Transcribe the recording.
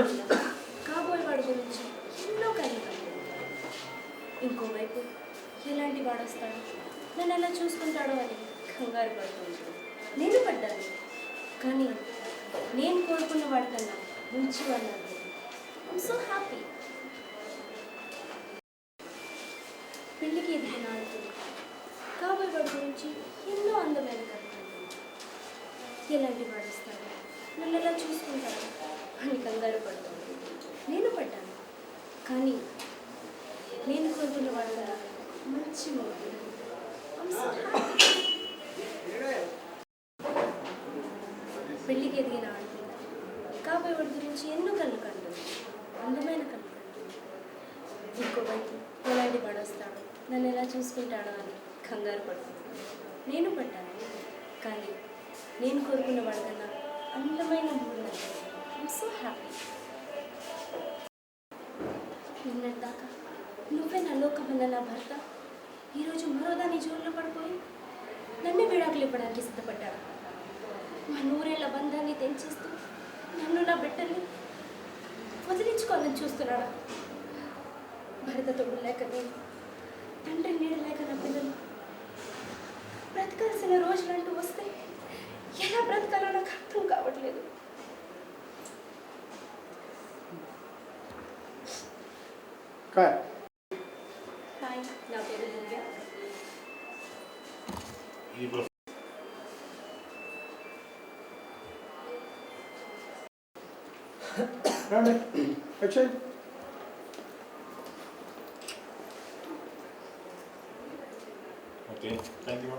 పక్కన కాబోయే వాడి గురించి ఎన్నో కళ్ళు కంటుంది. ఇంకోవైపు ఎలాంటి వాడు వస్తాడు, నన్ను ఎలా చూసుకుంటాడో అని కంగారు పడుతూ ఉంటుంది. నేను పడ్డాను, కానీ నేను కోరుకున్న వాడికన్నా మంచి వాడిని ఐఎమ్ సో హ్యాపీ. పెళ్ళికి ఎదిగిన ఆడుతుంది కాబోయే వాడి గురించి ఎన్నో అందమైన కళ్ళు కంటుంది. ఎలాంటి వాడు వస్తాడు, నన్ను ఎలా చూసుకుంటాడు అని కంగారు పడుతుంది. నేను పడ్డాను, కానీ నేను కోరుకున్న వాడు కదా మంచి మూడు. పెళ్ళికి ఎదిగిన ఆడుతుంది కాబోయే వాడి గురించి ఎన్నో కళ్ళు కంటుంది, అందమైన కళ్ళు కంటుంది. ఇంకోవైపు ఎలాంటి వాడు వస్తాడు, నన్ను ఎలా చూసుకుంటాడో అని కంగారు పడుతుంది. నేను పడ్డాను, కానీ నేను కోరుకున్న వాడు కన్నా అందమైన మూడు. I'm so happy. నిన్నటిదాకా నువ్వే నా లోకమన్న నా భర్త ఈరోజు మరోదాని జోల్లో పడిపోయి నన్నే విడాకులు ఇవ్వడానికి సిద్ధపడ్డాడు. మా నూరేళ్ల బంధాన్ని తెంచేస్తూ నన్ను నా బిడ్డల్ని వదిలించుకోవాలని చూస్తున్నాడా? భర్త తోడు లేక నేను, తండ్రి నీడ లేక నా పిల్లలు బ్రతకాల్సిన రోజులంటూ వస్తే ఎలా బ్రతకాలో నాకు అర్థం కావట్లేదు. హాయ్, నా పేరు దివ్య. Okay, thank you.